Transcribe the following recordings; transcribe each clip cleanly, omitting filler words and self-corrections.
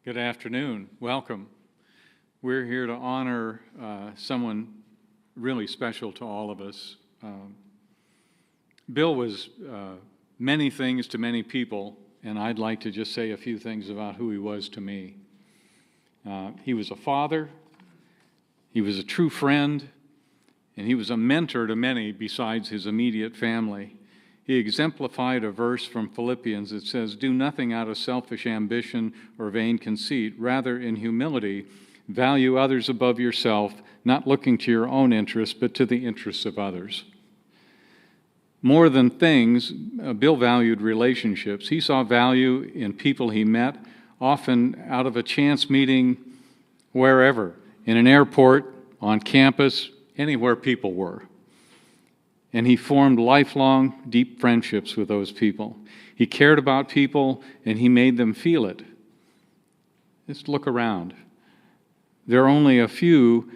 Good afternoon. Welcome. We're here to honor someone really special to all of us. Bill was many things to many people, and I'd like to just say a few things about who he was to me. He was a father, he was a true friend, and he was a mentor to many besides his immediate family. He exemplified a verse from Philippians that says, "Do nothing out of selfish ambition or vain conceit. Rather, in humility, value others above yourself, not looking to your own interests, but to the interests of others." More than things, Bill valued relationships. He saw value in people he met, often out of a chance meeting wherever, in an airport, on campus, anywhere people were. And he formed lifelong, deep friendships with those people. He cared about people, and he made them feel it. Just look around. There are only a few,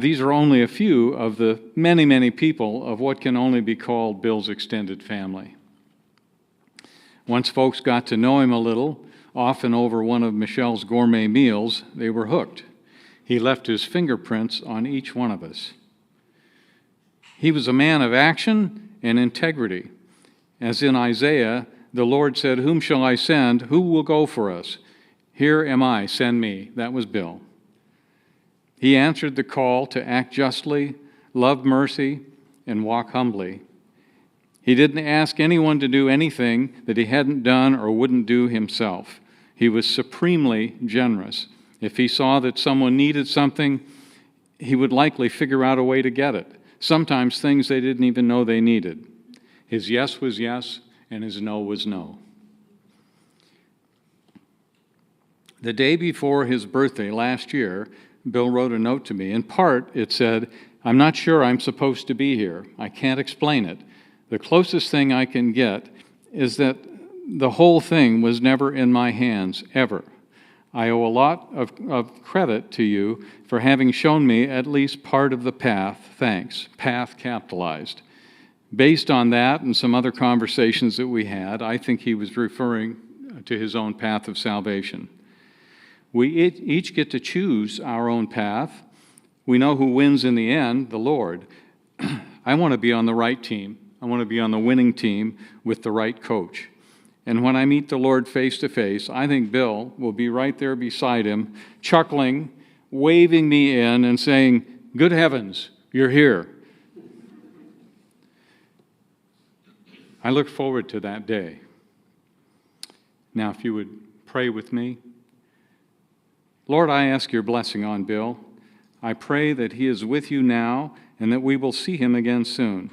these are only a few of the many, many people of what can only be called Bill's extended family. Once folks got to know him a little, often over one of Michelle's gourmet meals, they were hooked. He left his fingerprints on each one of us. He was a man of action and integrity. As in Isaiah, the Lord said, "Whom shall I send? Who will go for us? Here am I, send me." That was Bill. He answered the call to act justly, love mercy, and walk humbly. He didn't ask anyone to do anything that he hadn't done or wouldn't do himself. He was supremely generous. If he saw that someone needed something, he would likely figure out a way to get it. Sometimes things they didn't even know they needed. His yes was yes, and his no was no. The day before his birthday last year, Bill wrote a note to me. In part, it said, "I'm not sure I'm supposed to be here. I can't explain it. The closest thing I can get is that the whole thing was never in my hands, ever. I owe a lot of credit to you for having shown me at least part of the path. Thanks." Path capitalized. Based on that and some other conversations that we had, I think he was referring to his own path of salvation. We each get to choose our own path. We know who wins in the end, the Lord. I want to be on the right team. I want to be on the winning team with the right coach. And when I meet the Lord face to face, I think Bill will be right there beside him, chuckling, waving me in, and saying, "Good heavens, you're here." I look forward to that day. Now, if you would pray with me. Lord, I ask your blessing on Bill. I pray that he is with you now and that we will see him again soon.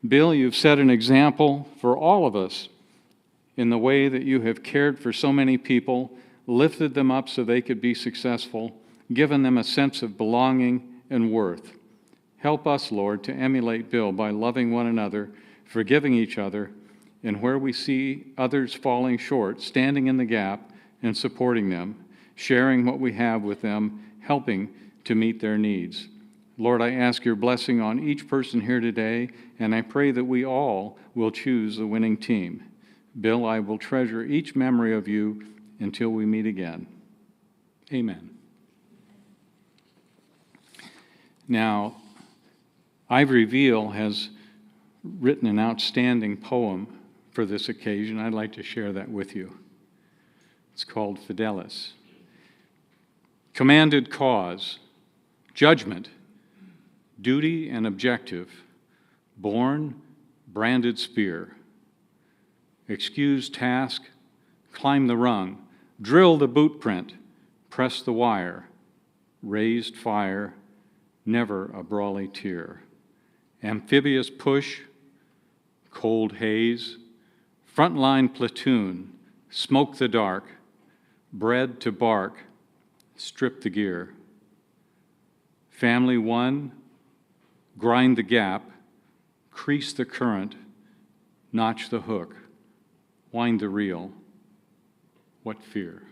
Bill, you've set an example for all of us in the way that you have cared for so many people, lifted them up so they could be successful, given them a sense of belonging and worth. Help us, Lord, to emulate Bill by loving one another, forgiving each other, and where we see others falling short, standing in the gap and supporting them, sharing what we have with them, helping to meet their needs. Lord, I ask your blessing on each person here today, and I pray that we all will choose the winning team. Bill, I will treasure each memory of you until we meet again. Amen. Now, Ivory Veal has written an outstanding poem for this occasion. I'd like to share that with you. It's called Fidelis. Commanded cause, judgment, duty and objective, born, branded spear. Excuse task, climb the rung, drill the boot print, press the wire, raised fire, never a brawly tear. Amphibious push, cold haze, frontline platoon, smoke the dark, bread to bark, strip the gear. Family one, grind the gap, crease the current, notch the hook, wind the reel. What fear?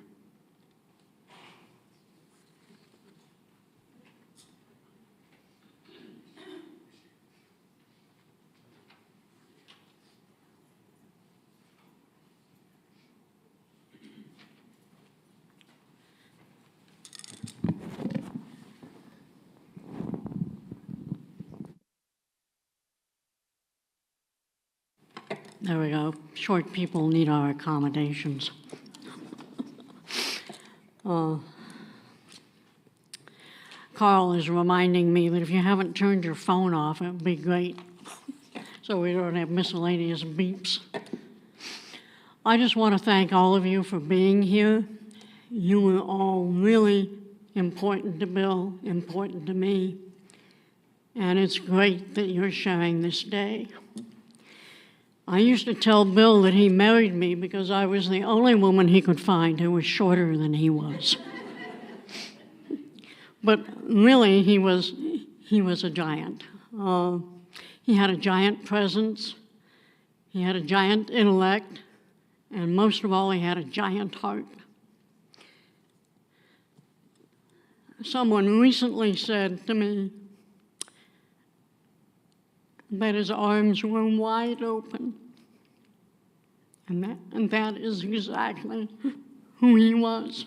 There we go. Short people need our accommodations. Carl is reminding me that if you haven't turned your phone off, it would be great so we don't have miscellaneous beeps. I just want to thank all of you for being here. You were all really important to Bill, important to me, and it's great that you're sharing this day. I used to tell Bill that he married me because I was the only woman he could find who was shorter than he was. But really, he was a giant. He had a giant presence, he had a giant intellect, and most of all, he had a giant heart. Someone recently said to me that his arms were wide open, and that is exactly who he was.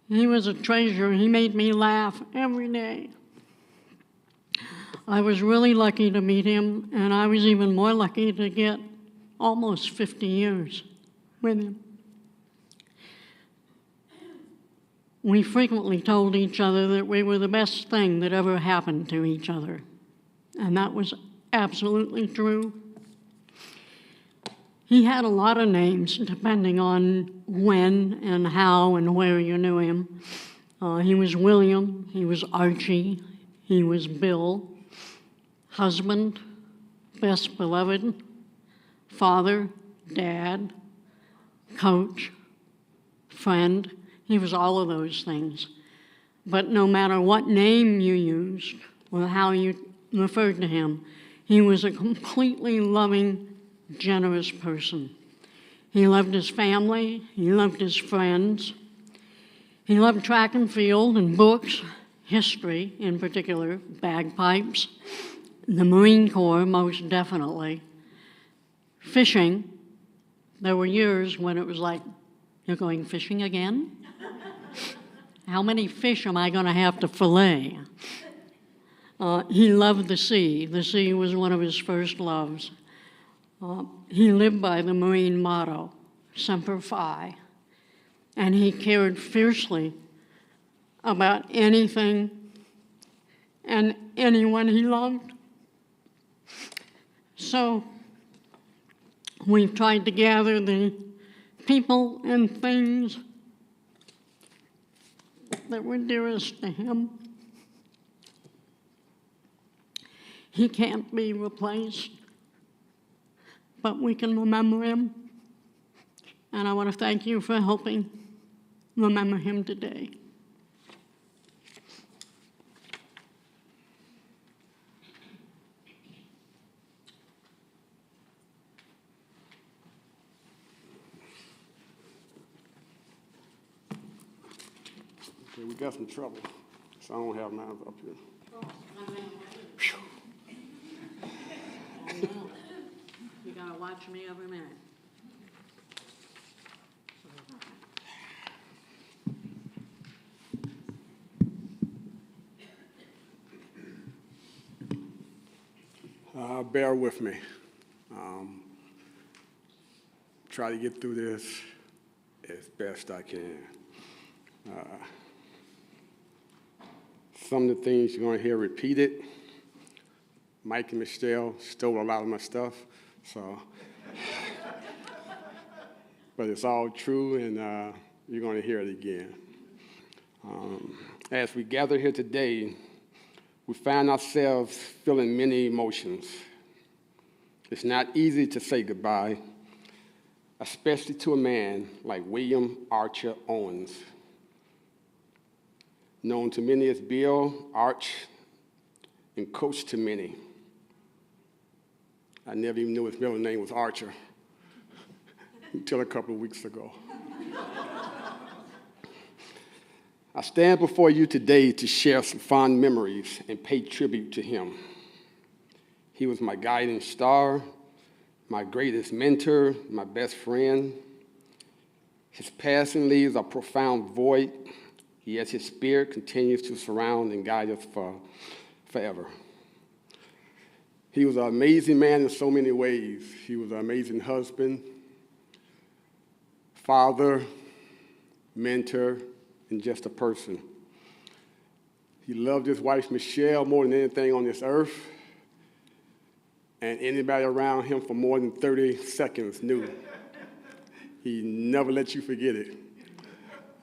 He was a treasure. He made me laugh every day. I was really lucky to meet him, and I was even more lucky to get almost 50 years with him. We frequently told each other that we were the best thing that ever happened to each other, and that was absolutely true. He had a lot of names depending on when and how and where you knew him. He was William, he was Archie, he was Bill, husband, best beloved, father, dad, coach, friend. He was all of those things. But no matter what name you used or how you referred to him, he was a completely loving, generous person. He loved his family, he loved his friends, he loved track and field and books, history in particular, bagpipes, the Marine Corps most definitely, fishing. There were years when it was like, you're going fishing again? How many fish am I going to have to fillet? He loved the sea. The sea was one of his first loves. He lived by the Marine motto, Semper Fi, and he cared fiercely about anything and anyone he loved. So we've tried to gather the people and things that were dearest to him. He can't be replaced, but we can remember him. And I want to thank you for helping remember him today. Okay, we got some trouble, so I don't have mine up here. I know. You gotta watch me every minute. Bear with me. Try to get through this as best I can. Some of the things you're going to hear repeated. Mike and Michelle stole a lot of my stuff, so. But it's all true, and you're going to hear it again. As we gather here today, we find ourselves feeling many emotions. It's not easy to say goodbye, especially to a man like William Archer Owens, known to many as Bill, Arch, and coach to many. I never even knew his middle name was Archer until a couple of weeks ago. I stand before you today to share some fond memories and pay tribute to him. He was my guiding star, my greatest mentor, my best friend. His passing leaves a profound void, yet his spirit continues to surround and guide us forever. He was an amazing man in so many ways. He was an amazing husband, father, mentor, and just a person. He loved his wife, Michelle, more than anything on this earth. And anybody around him for more than 30 seconds knew. He never let you forget it.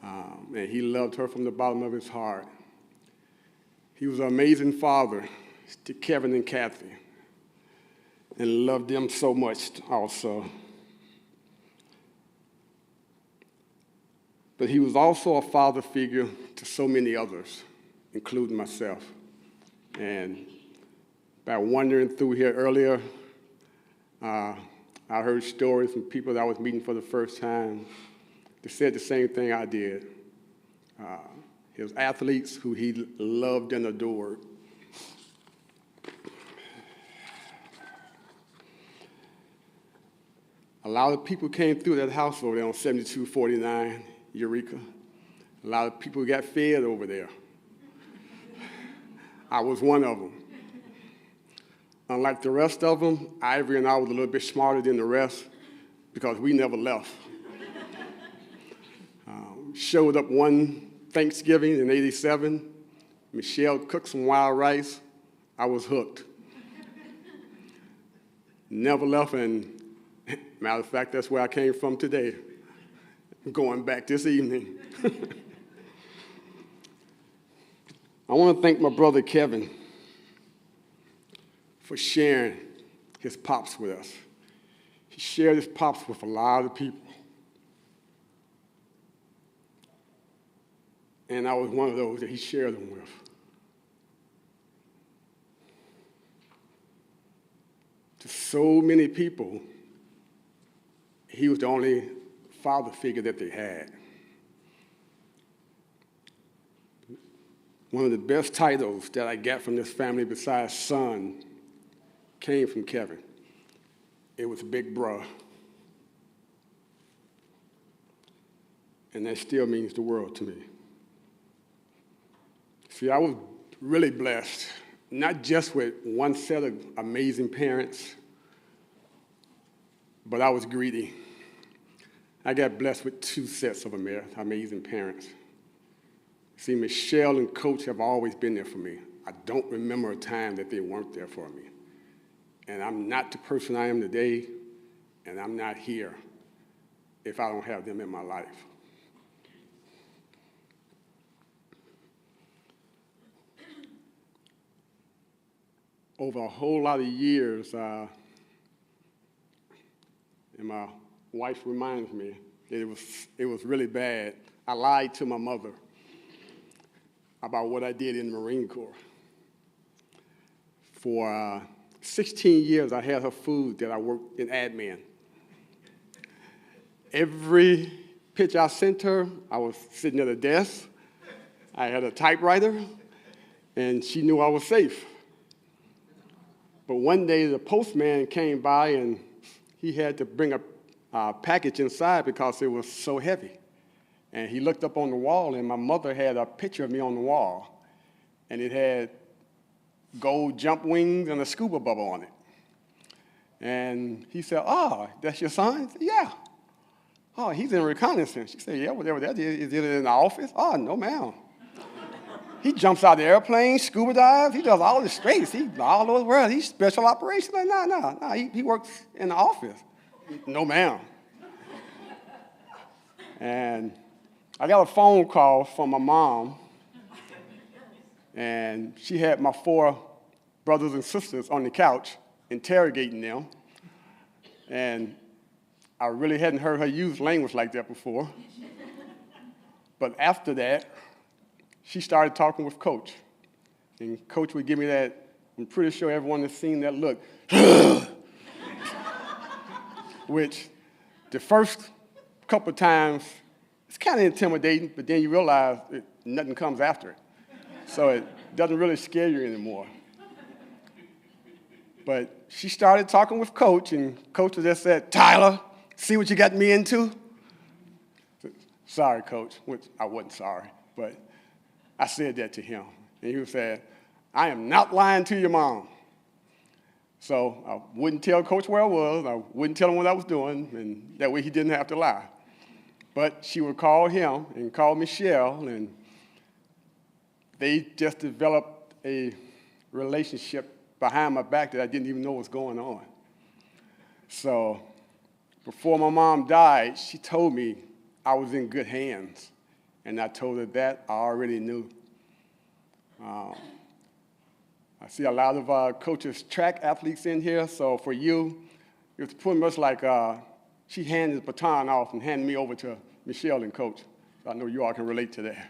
And he loved her from the bottom of his heart. He was an amazing father to Kevin and Kathy, and loved them so much also. But he was also a father figure to so many others, including myself. And by wandering through here earlier, I heard stories from people that I was meeting for the first time that said the same thing I did. He was athletes who he loved and adored. A lot of people came through that house over there on 7249 Eureka. A lot of people got fed over there. I was one of them. Unlike the rest of them, Ivory and I was a little bit smarter than the rest because we never left. Showed up one Thanksgiving in '87. Michelle cooked some wild rice. I was hooked. Never left, and matter of fact, that's where I came from today. Going back this evening. I want to thank my brother Kevin for sharing his pops with us. He shared his pops with a lot of people. And I was one of those that he shared them with. To so many people, he was the only father figure that they had. One of the best titles that I got from this family besides son came from Kevin. It was Big Bruh. And that still means the world to me. See, I was really blessed, not just with one set of amazing parents, but I was greedy. I got blessed with two sets of amazing parents. See, Michelle and Coach have always been there for me. I don't remember a time that they weren't there for me. And I'm not the person I am today, and I'm not here if I don't have them in my life. Over a whole lot of years, and my wife reminds me that it was really bad. I lied to my mother about what I did in the Marine Corps. For 16 years, I had her food that I worked in admin. Every pitch I sent her, I was sitting at a desk. I had a typewriter, and she knew I was safe. But one day, the postman came by, and he had to bring a package inside because it was so heavy. And he looked up on the wall, and my mother had a picture of me on the wall. And it had gold jump wings and a scuba bubble on it. And he said, "Oh, that's your son?" I said, "Yeah." "Oh, he's in reconnaissance." She said, "Yeah, whatever that is. Is it in the office?" "Oh, no, ma'am." He jumps out of the airplane, scuba dives. He does all the space. He all over the world. He's special operations. Like, no. He works in the office. "No, ma'am." And I got a phone call from my mom, and she had my 4 brothers and sisters on the couch interrogating them. And I really hadn't heard her use language like that before. But after that, she started talking with Coach. And Coach would give me that, I'm pretty sure everyone has seen that look, which the first couple of times, it's kind of intimidating, but then you realize nothing comes after it. So it doesn't really scare you anymore. But she started talking with Coach, and Coach just said, "Tyler, see what you got me into?" "Sorry, Coach," which I wasn't sorry, but I said that to him. And he said, "I am not lying to your mom." So I wouldn't tell Coach where I was. I wouldn't tell him what I was doing, and that way he didn't have to lie. But she would call him and call Michelle, and they just developed a relationship behind my back that I didn't even know was going on. So before my mom died, she told me I was in good hands, and I told her that I already knew. I see a lot of coaches, track athletes in here, so for you, it's pretty much like she handed the baton off and handed me over to Michelle and Coach. So I know you all can relate to that.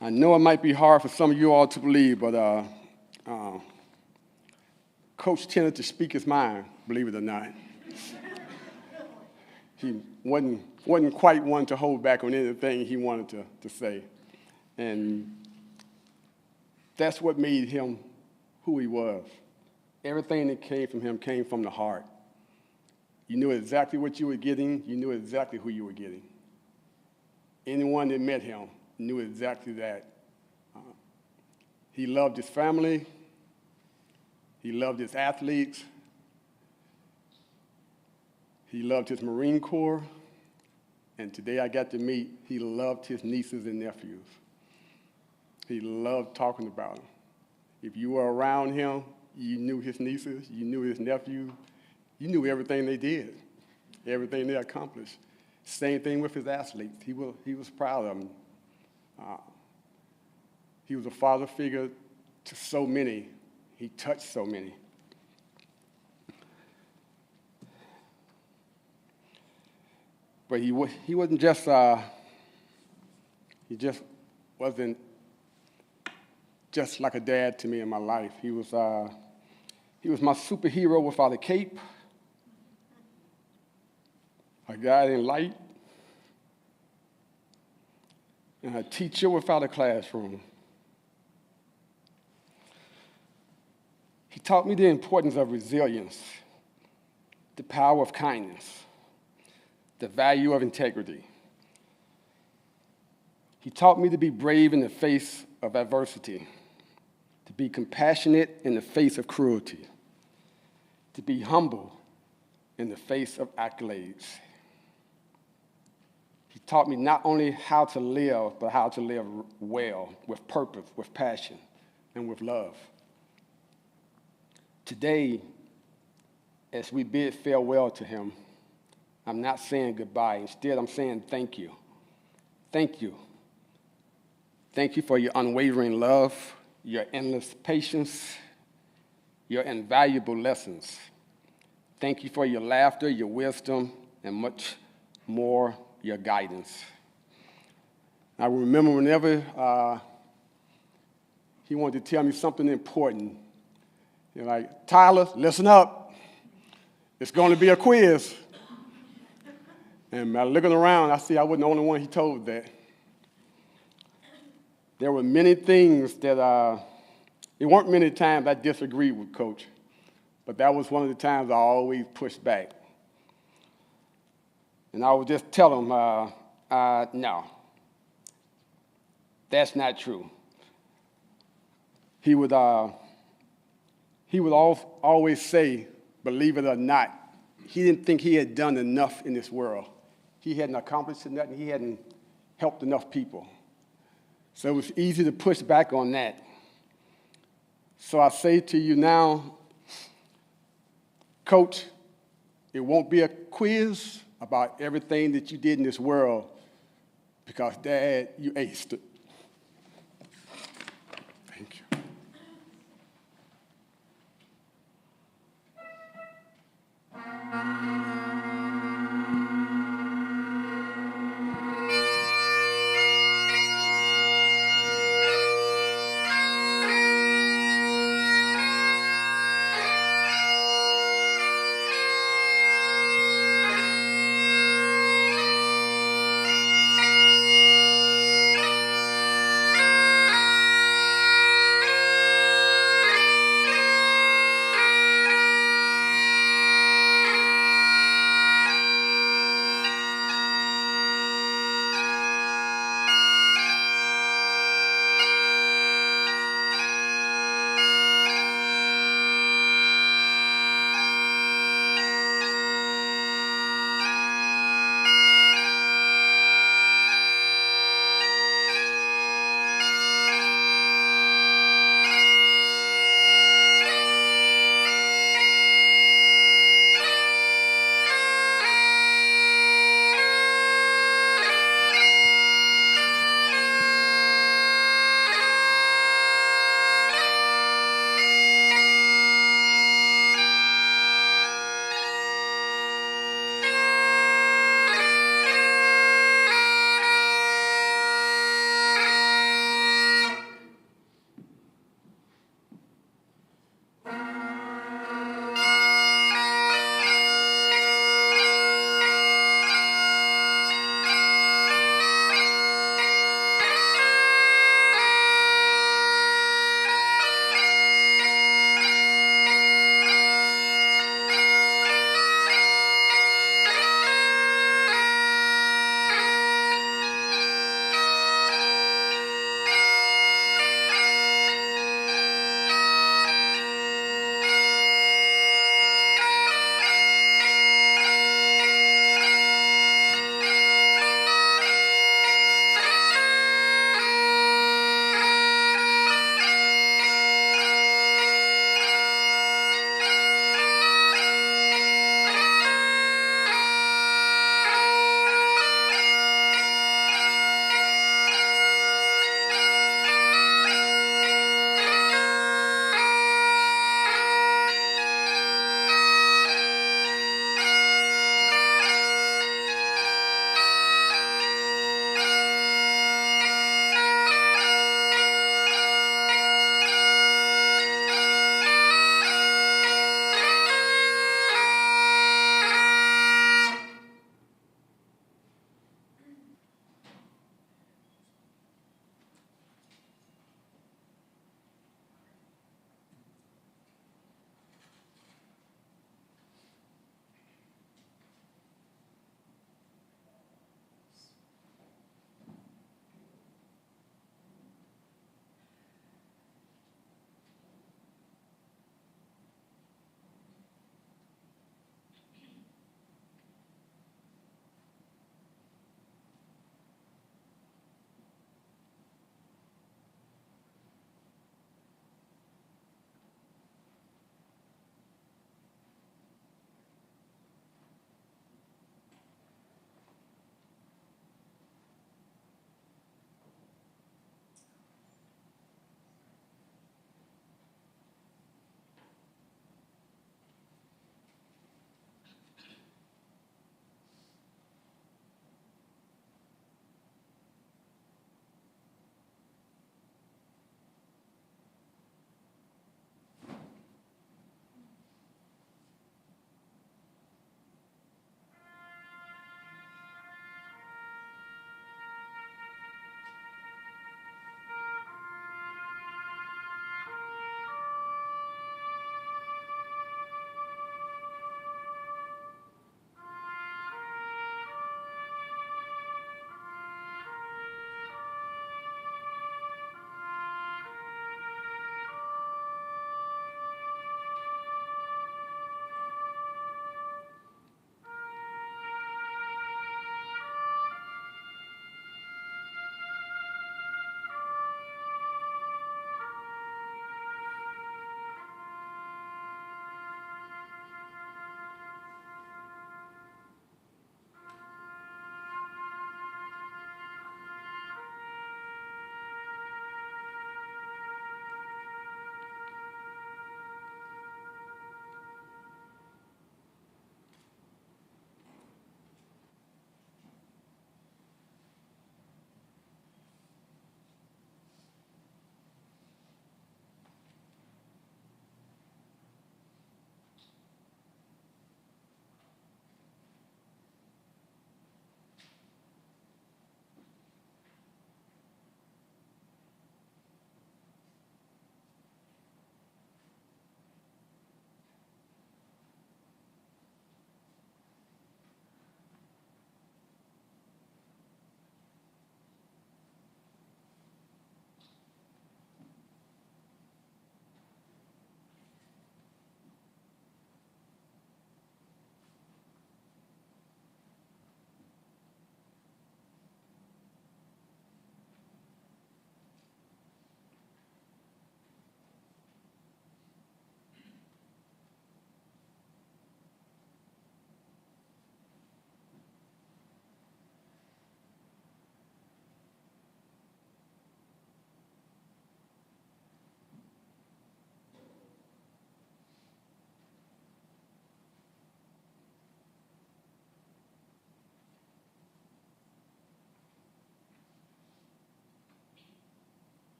I know it might be hard for some of you all to believe, but Coach tended to speak his mind, believe it or not. He wasn't quite one to hold back on anything he wanted to say. And that's what made him who he was. Everything that came from him came from the heart. You knew exactly what you were getting. You knew exactly who you were getting. Anyone that met him knew exactly that. He loved his family. He loved his athletes. He loved his Marine Corps. And today I got to meet, he loved his nieces and nephews. He loved talking about them. If you were around him, you knew his nieces, you knew his nephews, you knew everything they did, everything they accomplished. Same thing with his athletes. He was proud of them. He was a father figure to so many. He touched so many. But he wasn't just, he just wasn't just like a dad to me in my life. He was my superhero without a cape, a guiding light, and a teacher without a classroom. He taught me the importance of resilience, the power of kindness, the value of integrity. He taught me to be brave in the face of adversity, to be compassionate in the face of cruelty, to be humble in the face of accolades. He taught me not only how to live, but how to live well, with purpose, with passion, and with love. Today, as we bid farewell to him, I'm not saying goodbye. Instead, I'm saying thank you. Thank you. Thank you for your unwavering love, your endless patience, your invaluable lessons. Thank you for your laughter, your wisdom, and much more, your guidance. I remember whenever he wanted to tell me something important. You're like, Tyler, listen up. It's going to be a quiz. And looking around, I see I wasn't the only one he told that. There were many things that, it weren't many times I disagreed with Coach, but that was one of the times I always pushed back. And I would just tell him, no, that's not true. He would always say, believe it or not, he didn't think he had done enough in this world. He hadn't accomplished nothing. He hadn't helped enough people. So it was easy to push back on that. So I say to you now, Coach, it won't be a quiz about everything that you did in this world because, Dad, you aced it. Thank you.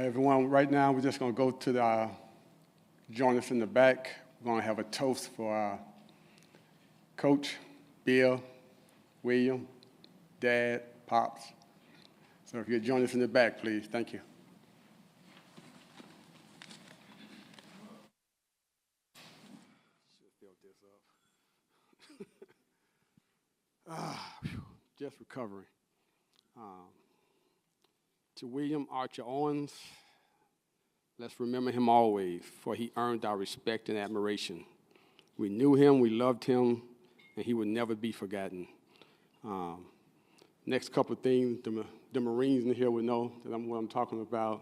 Everyone, right now we're just going to go to the, join us in the back. We're going to have a toast for Coach, Bill, William, Dad, Pops. So if you'd join us in the back, please. Thank you. Just recovering. To William Archer Owens, let's remember him always, for he earned our respect and admiration. We knew him, we loved him, and he would never be forgotten. Next couple of things, the Marines in here would know that what I'm talking about.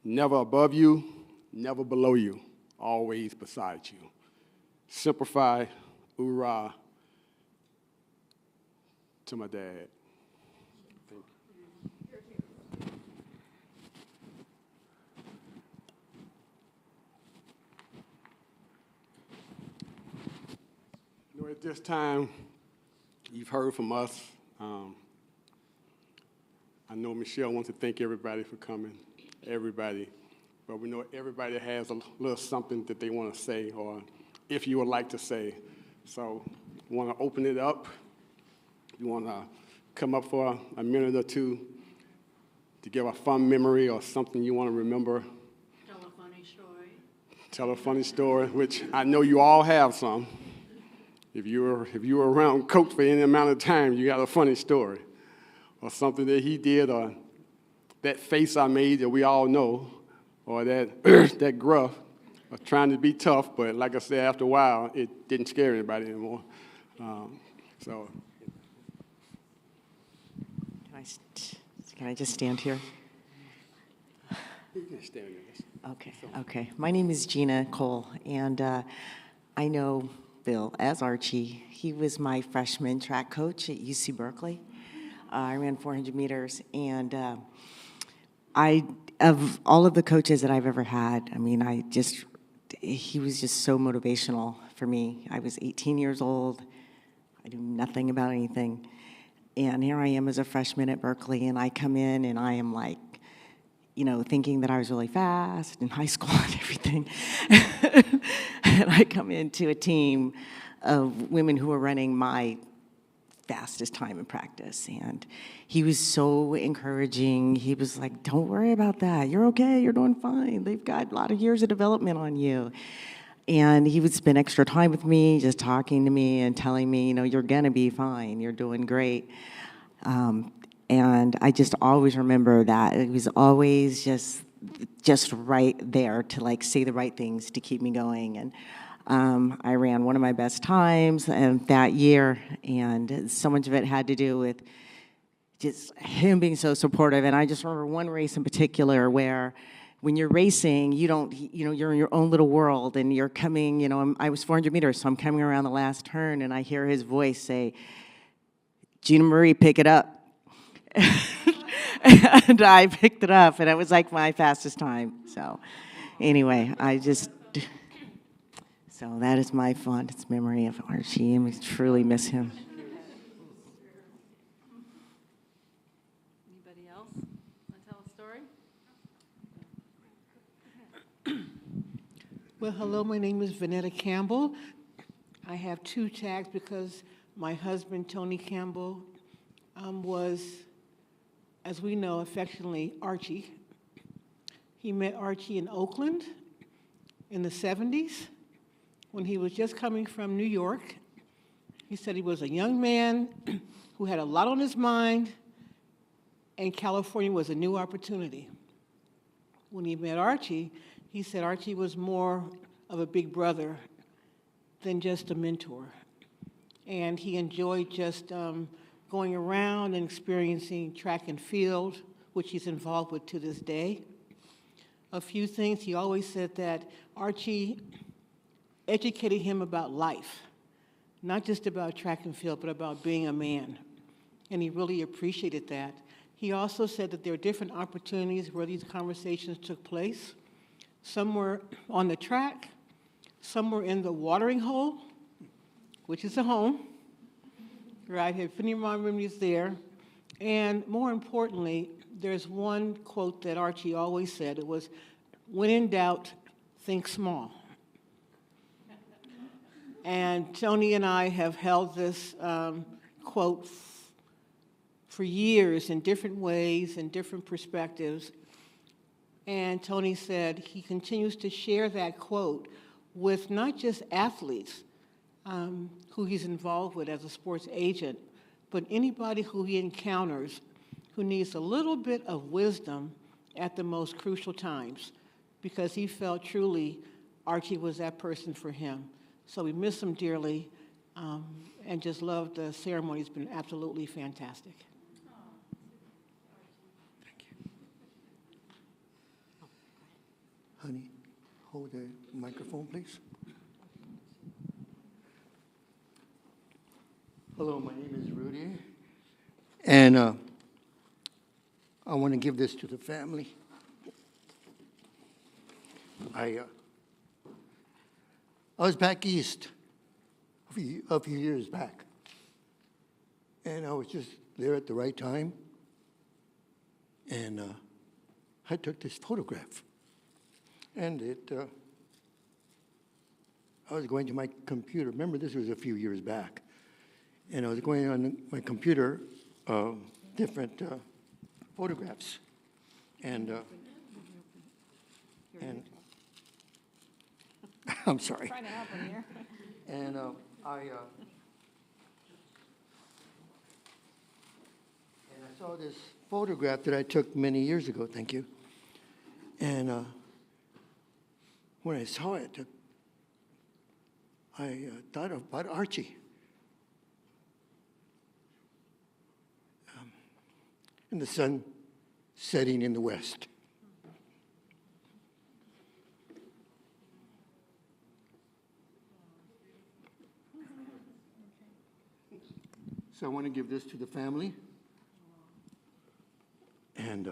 Never above you, never below you, always beside you. Simplify, hoorah, to my dad. At this time, you've heard from us. I know Michelle wants to thank everybody for coming, everybody. But we know everybody has a little something that they want to say, or if you would like to say. So I want to open it up. You want to come up for a minute or two to give a fun memory or something you want to remember. Tell a funny story. Tell a funny story, which I know you all have some. If you were around Coach for any amount of time, you got a funny story, or something that he did, or that face I made that we all know, or that that gruff, or trying to be tough. But like I said, after a while, it didn't scare anybody anymore. So, can I just stand here? you can stand there. Okay. My name is Gina Cole, and I know Bill as Archie. He was my freshman track coach at UC Berkeley. I ran 400 meters, and of all of the coaches that I've ever had, I mean, he was just so motivational for me. I was 18 years old. I knew nothing about anything. And here I am as a freshman at Berkeley, and I come in and I am like, thinking that I was really fast in high school and everything. And I come into a team of women who are running my fastest time in practice. And he was so encouraging. He was like, don't worry about that. You're okay. You're doing fine. They've got a lot of years of development on you. And he would spend extra time with me, just talking to me and telling me, you're going to be fine. You're doing great. And I just always remember that. It was always just right there to say the right things to keep me going. And I ran one of my best times that year, and so much of it had to do with just him being so supportive. And I just remember one race in particular where when you're racing, you're in your own little world, and you're coming, I was 400 meters, so I'm coming around the last turn, and I hear his voice say, Gina Marie, pick it up. And I picked it up, and it was like my fastest time. So anyway, so that is my fondest memory of Archie, and we truly miss him. Anybody else want to tell a story? Well, hello, my name is Vanetta Campbell. I have 2 tags because my husband, Tony Campbell, was, as we know, affectionately Archie. He met Archie in Oakland in the 70s when he was just coming from New York. He said he was a young man who had a lot on his mind, and California was a new opportunity. When he met Archie, he said Archie was more of a big brother than just a mentor. And he enjoyed just going around and experiencing track and field, which he's involved with to this day. A few things, he always said that Archie educated him about life, not just about track and field, but about being a man. And he really appreciated that. He also said that there are different opportunities where these conversations took place. Some were on the track, some were in the watering hole, which is a home, right? Had plenty of memories there. And more importantly, there's one quote that Archie always said. It was, "When in doubt, think small." And Tony and I have held this quote for years in different ways and different perspectives. And Tony said he continues to share that quote with not just athletes who he's involved with as a sports agent, but anybody who he encounters who needs a little bit of wisdom at the most crucial times, because he felt truly Archie was that person for him. So we miss him dearly, and just love the ceremony. It's been absolutely fantastic. Honey, hold the microphone, please. Hello, my name is Rudy, and I want to give this to the family. I was back east a few years back, and I was just there at the right time, and I took this photograph. And I was going to my computer. Remember, this was a few years back. And I was going on my computer, different photographs. And I'm sorry. Trying to happen here. And I saw this photograph that I took many years ago. Thank you. And when I saw it, I thought about Archie. And the sun setting in the west. So I want to give this to the family. And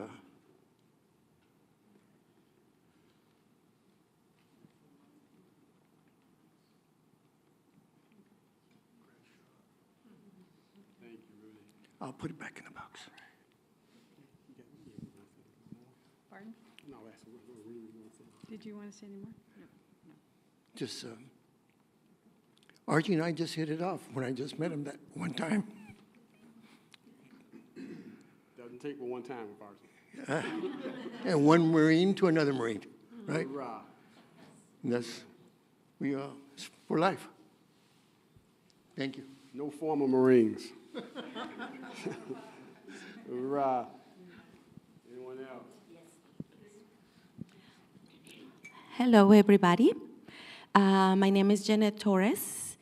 I'll put it back in the box. Pardon? Did you want to say any more? No. Just, Archie and I just hit it off when I just met him that one time. Doesn't take but one time with Archie. And one Marine to another Marine, right? Hoorah. And that's, it's for life. Thank you. No former Marines. Hoorah. Anyone else? Hello, everybody. My name is Janet Torres,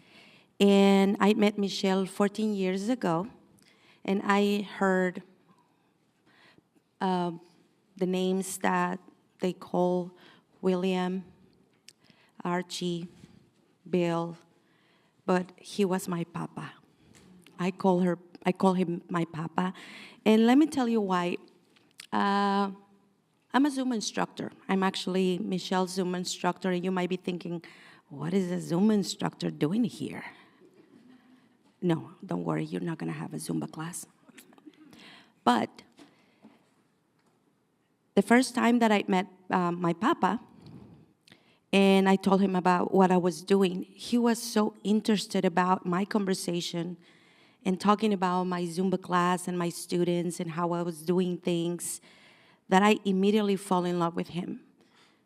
and I met Michelle 14 years ago, and I heard the names that they call William, Archie, Bill, but he was my papa. I call him my papa, and let me tell you why. I'm a Zoom instructor. I'm actually Michelle's Zoom instructor, and you might be thinking, what is a Zoom instructor doing here? No, don't worry, you're not gonna have a Zumba class. But the first time that I met my papa, and I told him about what I was doing, he was so interested about my conversation and talking about my Zumba class and my students and how I was doing things, that I immediately fall in love with him,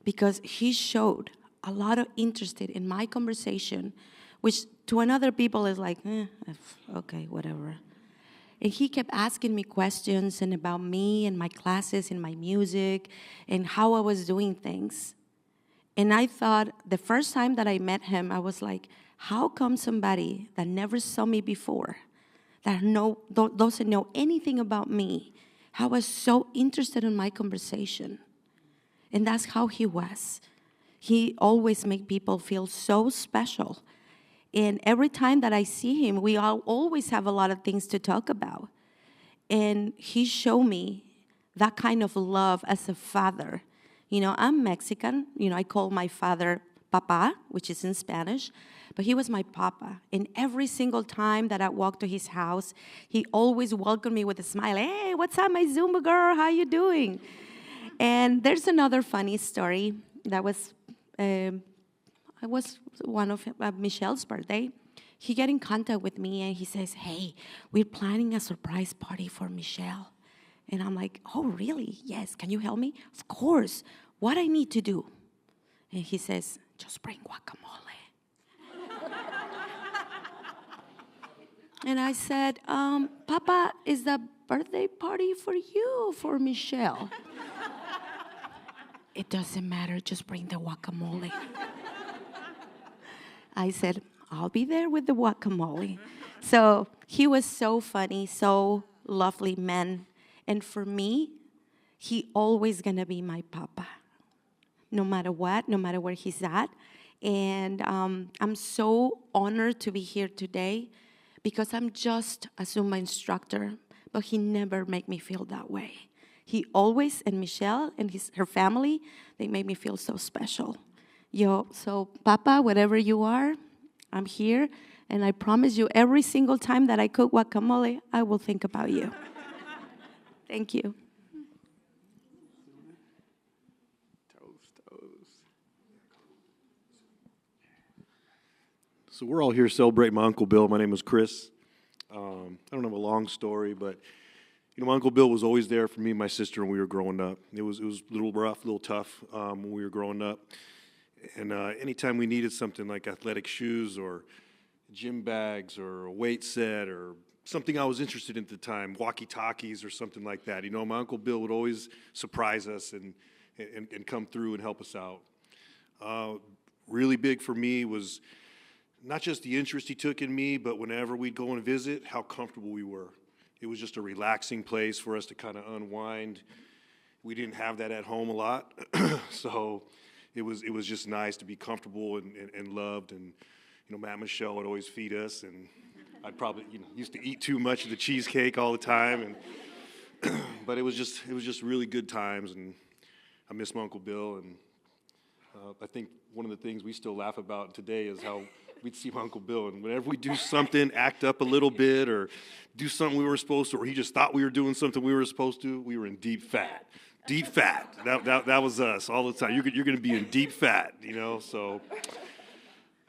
because he showed a lot of interest in my conversation, which to another people is like, okay, whatever. And he kept asking me questions and about me and my classes and my music and how I was doing things. And I thought the first time that I met him, I was like, how come somebody that never saw me before, that doesn't know anything about me, how was so interested in my conversation? And that's how he was. He always made people feel so special. And every time that I see him, we always have a lot of things to talk about. And he showed me that kind of love as a father. You know, I'm Mexican. You know, I call my father Papa, which is in Spanish, but he was my papa. And every single time that I walked to his house, he always welcomed me with a smile. Hey, what's up, my Zumba girl? How you doing? And there's another funny story that was, it was one of Michelle's birthday. He got in contact with me and he says, hey, we're planning a surprise party for Michelle. And I'm like, oh, really? Yes, can you help me? Of course. What I need to do? And he says, just bring guacamole. And I said, Papa, is the birthday party for you or for Michelle? It doesn't matter, just bring the guacamole. I said, I'll be there with the guacamole. So he was so funny, so lovely man. And for me, he always gonna be my papa, no matter what, no matter where he's at. And I'm so honored to be here today because I'm just a Zumba instructor, but he never made me feel that way. He always, and Michelle and her family, they made me feel so special. So Papa, whatever you are, I'm here, and I promise you, every single time that I cook guacamole, I will think about you. Thank you. So we're all here celebrating my Uncle Bill. My name is Chris. I don't have a long story, but my Uncle Bill was always there for me and my sister when we were growing up. It was a little rough, a little tough when we were growing up. And anytime we needed something like athletic shoes or gym bags or a weight set or something I was interested in at the time, walkie-talkies or something like that, my Uncle Bill would always surprise us and come through and help us out. Really big for me was not just the interest he took in me, but whenever we'd go and visit, how comfortable we were. It was just a relaxing place for us to kind of unwind. We didn't have that at home a lot, so it was just nice to be comfortable and loved. And Matt and Michelle would always feed us, and I'd probably used to eat too much of the cheesecake all the time. And but it was just really good times, and I miss my Uncle Bill. And I think one of the things we still laugh about today is how we'd see my Uncle Bill, and whenever we do something, act up a little bit, or do something we were supposed to, or he just thought we were doing something we were supposed to, we were in deep fat. Deep fat. That was us all the time. You're going to be in deep fat, So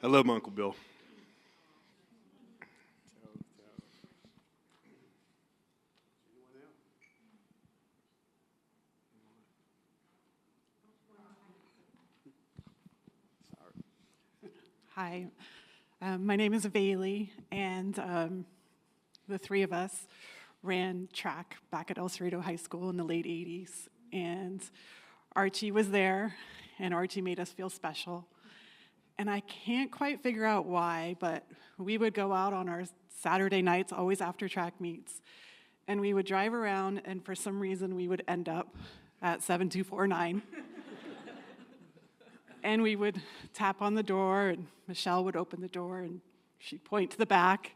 I love my Uncle Bill. Hi, my name is Bailey, and the three of us ran track back at El Cerrito High School in the late 80s. And Archie was there, and Archie made us feel special. And I can't quite figure out why, but we would go out on our Saturday nights, always after track meets, and we would drive around, and for some reason we would end up at 7249. And we would tap on the door, and Michelle would open the door, and she'd point to the back,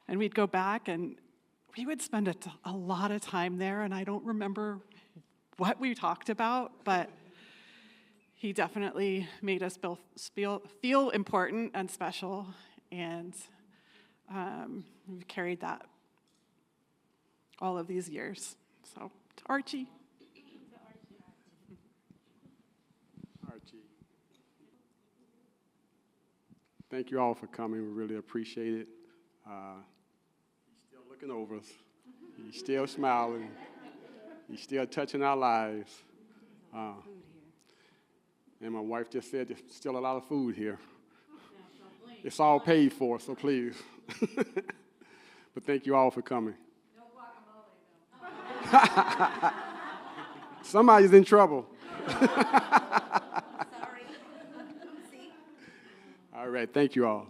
and we'd go back, and we would spend a lot of time there, and I don't remember what we talked about, but he definitely made us feel important and special, and we've carried that all of these years. So, to Archie. Thank you all for coming. We really appreciate it. He's still looking over us. He's still smiling. He's still touching our lives. And my wife just said there's still a lot of food here. It's all paid for, so please. But thank you all for coming. No guacamole, though. Somebody's in trouble. Sorry. All right, thank you all.